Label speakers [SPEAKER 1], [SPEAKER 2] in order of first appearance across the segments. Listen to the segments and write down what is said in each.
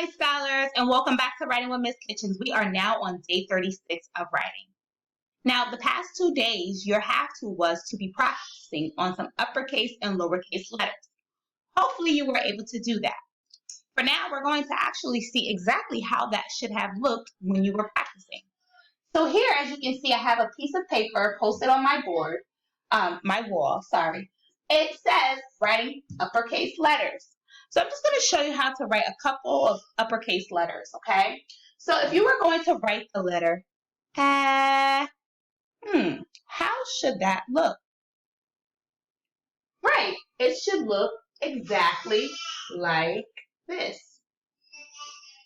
[SPEAKER 1] Hi, scholars, and welcome back to Writing with Miss Kitchens. We are now on day 36 of writing. Now, the past 2 days, your have-to was to be practicing on some uppercase and lowercase letters. Hopefully, you were able to do that. For now, we're going to actually see exactly how that should have looked when you were practicing. So here, as you can see, I have a piece of paper posted on my board, my wall, sorry. It says writing uppercase letters. So I'm just going to show you how to write a couple of uppercase letters, okay? So if you were going to write the letter how should that look? Right, it should look exactly like this.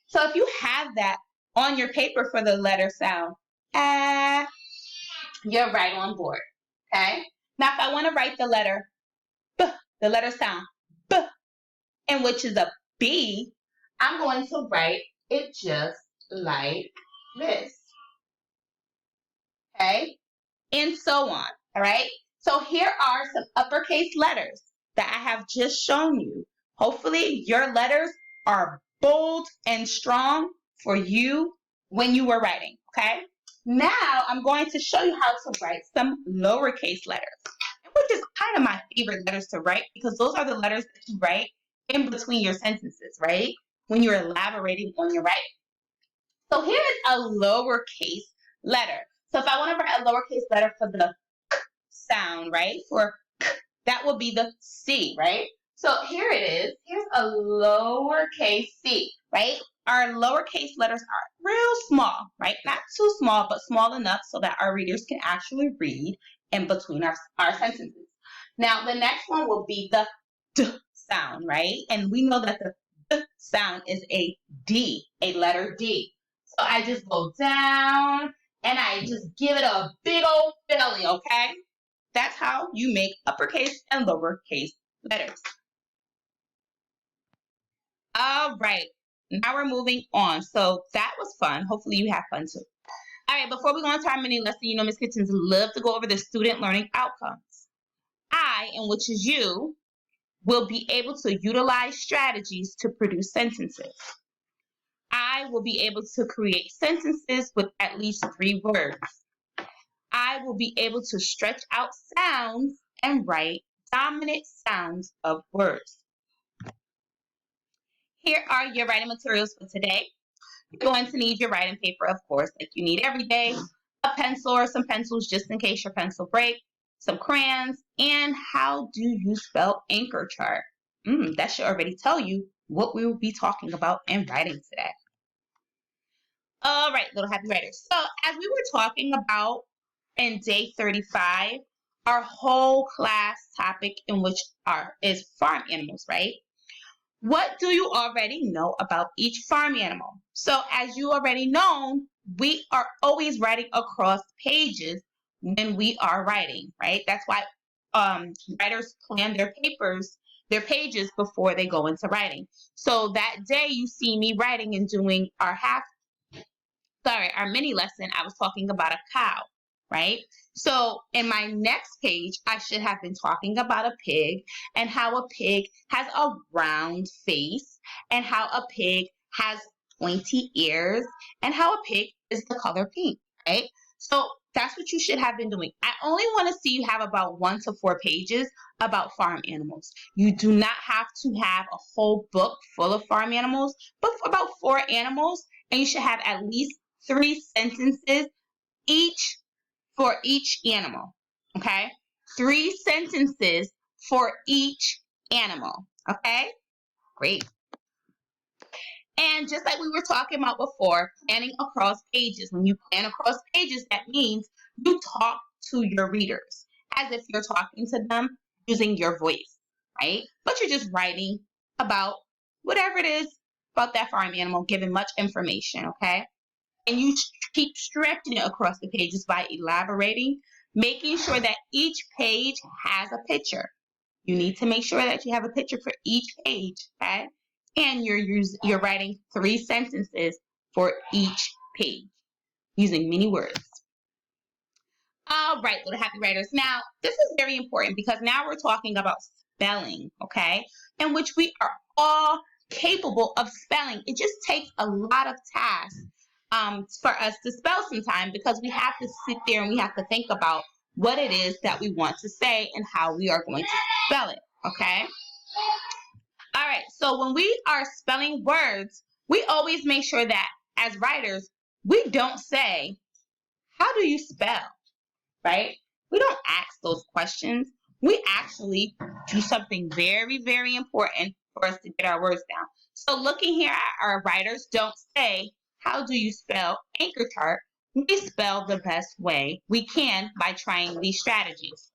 [SPEAKER 1] So if you have that on your paper for the letter sound, you're right on board, okay? Now if I want to write the letter B, the letter sound B, and which is a B, I'm going to write it just like this, okay? And so on, all right? So here are some uppercase letters that I have just shown you. Hopefully your letters are bold and strong for you when you were writing, okay? Now I'm going to show you how to write some lowercase letters, which is kind of my favorite letters to write because those are the letters that you write in between your sentences, right? When you're elaborating on your writing. So here is a lowercase letter. So if I want to write a lowercase letter for the k sound, right? For k, that will be the C, right? So here it is. Here's a lowercase c, right? Our lowercase letters are real small, right? Not too small, but small enough so that our readers can actually read in between our sentences. Now, the next one will be the D sound, right? And we know that the D sound is a D, a letter D. So I just go down and I just give it a big old belly, okay? That's how you make uppercase and lowercase letters. All right, now we're moving on. So that was fun. Hopefully you have fun too. All right, before we go on to our mini lesson, you know Miss Kitchens love to go over the student learning outcomes. I, and which is you, will be able to utilize strategies to produce sentences. I will be able to create sentences with at least 3 words. I will be able to stretch out sounds and write dominant sounds of words. Here are your writing materials for today. You're going to need your writing paper, of course, like you need every day, a pencil or some pencils just in case your pencil breaks, some crayons, and how do you spell anchor chart? That should already tell you what we will be talking about in writing today. All right, little happy writers. So as we were talking about in day 35, our whole class topic in which is farm animals, right? What do you already know about each farm animal? So as you already know, we are always writing across pages when we are writing, right? That's why writers plan their pages before they go into writing. So that day you see me writing and doing our mini lesson, I was talking about a cow, right? So in my next page, I should have been talking about a pig and how a pig has a round face and how a pig has pointy ears and how a pig is the color pink, right? So that's what you should have been doing. I only want to see you have about 1 to 4 pages about farm animals. You do not have to have a whole book full of farm animals, but for about 4 animals, and you should have at least 3 sentences each for each animal, okay? 3 sentences for each animal, okay? Great. And just like we were talking about before, planning across pages. When you plan across pages, that means you talk to your readers as if you're talking to them using your voice, right? But you're just writing about whatever it is about that farm animal, giving much information, okay? And you keep stretching it across the pages by elaborating, making sure that each page has a picture. You need to make sure that you have a picture for each page, okay? And you're writing 3 sentences for each page using many words. All right, little happy writers. Now, this is very important because now we're talking about spelling, okay? In which we are all capable of spelling. It just takes a lot of tasks for us to spell sometimes, because we have to sit there and we have to think about what it is that we want to say and how we are going to spell it, okay? All right, so when we are spelling words, we always make sure that as writers, we don't say, how do you spell, right? We don't ask those questions. We actually do something very, very important for us to get our words down. So looking here at our writers, don't say, how do you spell anchor chart? We spell the best way we can by trying these strategies.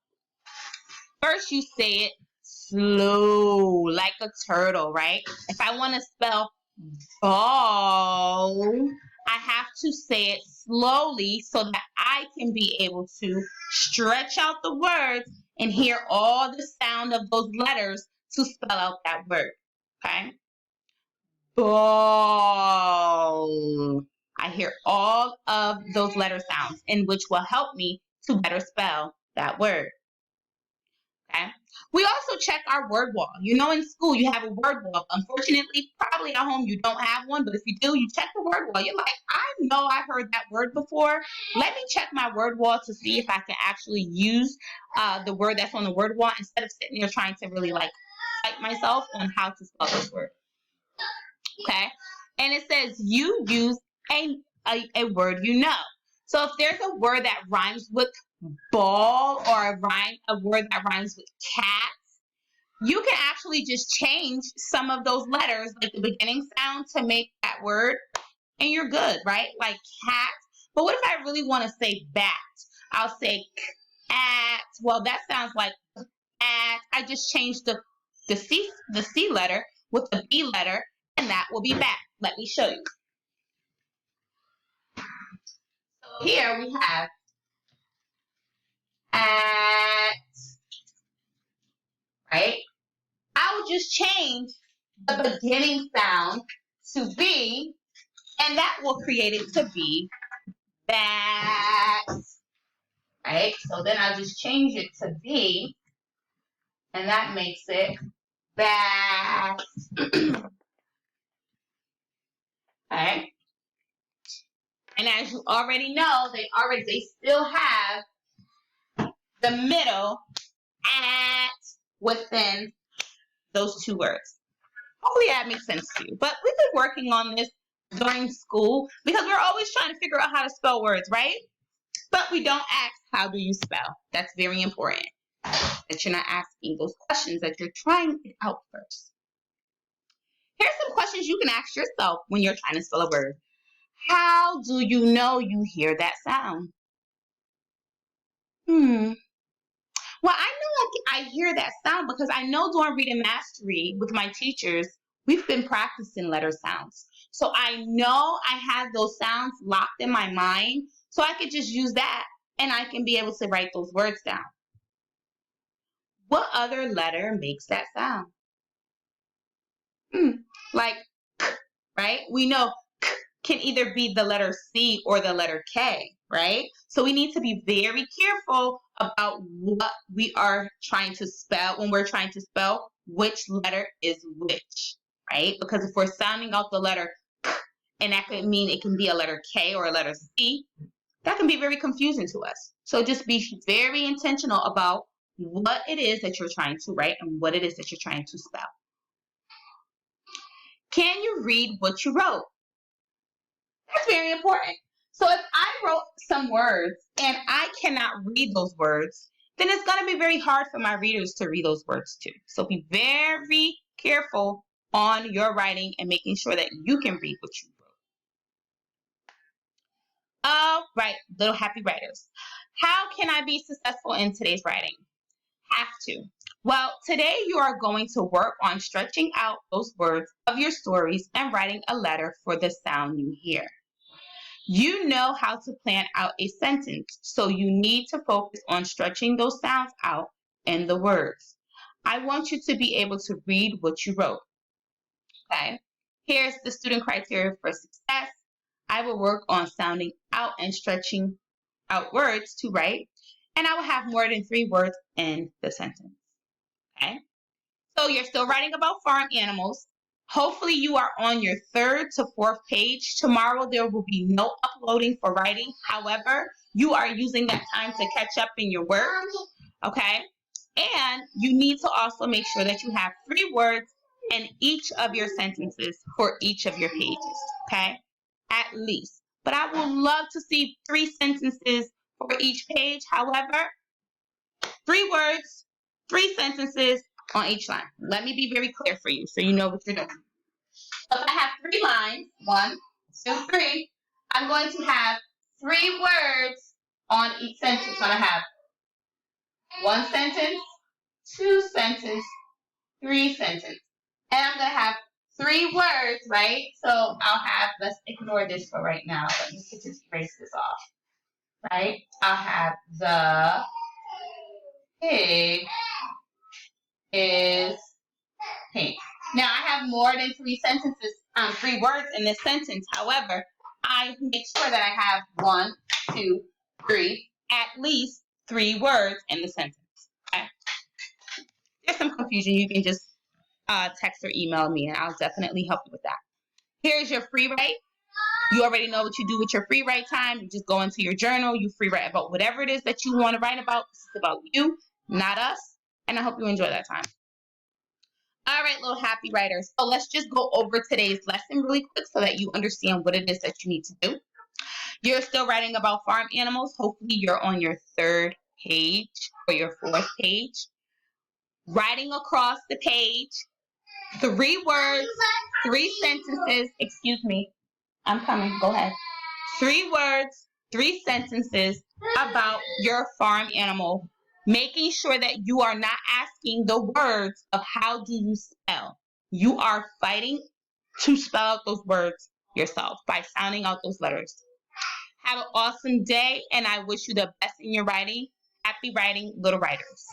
[SPEAKER 1] First, you say it slow, like a turtle, right? If I want to spell ball, I have to say it slowly so that I can be able to stretch out the words and hear all the sound of those letters to spell out that word, okay? Ball. I hear all of those letter sounds, in which will help me to better spell that word. Okay. We also check our word wall. You know, in school you have a word wall. Unfortunately, probably at home you don't have one, but if you do, you check the word wall. You're like, I know I heard that word before. Let me check my word wall to see if I can actually use the word that's on the word wall, instead of sitting there trying to really like fight myself on how to spell this word. Okay. And it says you use a word you know. So if there's a word that rhymes with ball, or a word that rhymes with cat, you can actually just change some of those letters, like the beginning sound, to make that word, and you're good, right? Like cat. But what if I really want to say bat? I'll say cat. Well, that sounds like at. I just changed the C letter with the B letter, and that will be bat. Let me show you. So here we have at, right? I'll just change the beginning sound to B, and that will create it to be bat, right? So then I'll just change it to B, and that makes it bat. Okay. And as you already know, they still have the middle at within those two words. Hopefully that makes sense to you. But we've been working on this during school because we're always trying to figure out how to spell words, right? But we don't ask, how do you spell? That's very important, that you're not asking those questions, that you're trying it out first. Here's some questions you can ask yourself when you're trying to spell a word. How do you know you hear that sound? Well, I know I hear that sound because I know during reading mastery with my teachers, we've been practicing letter sounds. So I know I have those sounds locked in my mind, so I could just use that and I can be able to write those words down. What other letter makes that sound? Like K, right? We know K can either be the letter C or the letter K, right? So we need to be very careful about what we are trying to spell when we're trying to spell which letter is which, right? Because if we're sounding out the letter K, and that could mean it can be a letter K or a letter C, that can be very confusing to us. So just be very intentional about what it is that you're trying to write and what it is that you're trying to spell. Can you read what you wrote? That's very important. So if I wrote some words and I cannot read those words, then it's going to be very hard for my readers to read those words too. So be very careful on your writing and making sure that you can read what you wrote. All right, little happy writers. How can I be successful in today's writing? Have to. Well, today you are going to work on stretching out those words of your stories and writing a letter for the sound you hear. You know how to plan out a sentence, so you need to focus on stretching those sounds out in the words. I want you to be able to read what you wrote. Okay, here's the student criteria for success. I will work on sounding out and stretching out words to write, and I will have more than 3 words in the sentence. Okay, so you're still writing about farm animals. Hopefully you are on your 3rd to 4th page. Tomorrow there will be no uploading for writing. However, you are using that time to catch up in your work, okay? And you need to also make sure that you have 3 words in each of your sentences for each of your pages, okay? At least. But I would love to see 3 sentences for each page. However, 3 words, 3 sentences on each line. Let me be very clear for you so you know what you're doing. So if I have 3 lines, 1, 2, 3, I'm going to have 3 words on each sentence. So I have 1 sentence, 2 sentences, 3 sentences. And I'm going to have 3 words, right? So I'll have, let's ignore this for right now. Let me just erase this off, right? I'll have the pig is pink. Now I have more than 3 sentences, 3 words in this sentence. However, I make sure that I have 1, 2, 3, at least 3 words in the sentence. Okay? There's some confusion. You can just text or email me, and I'll definitely help you with that. Here's your free write. You already know what you do with your free write time. You just go into your journal. You free write about whatever it is that you want to write about. This is about you, not us. And I hope you enjoy that time. All right, little happy writers. So let's just go over today's lesson really quick so that you understand what it is that you need to do. You're still writing about farm animals. Hopefully you're on your 3rd page or your 4th page. Writing across the page, 3 words, 3 sentences. Excuse me. I'm coming. Go ahead. 3 words, 3 sentences about your farm animal. Making sure that you are not asking the words of how do you spell. You are fighting to spell out those words yourself by sounding out those letters. Have an awesome day, and I wish you the best in your writing. Happy writing, little writers.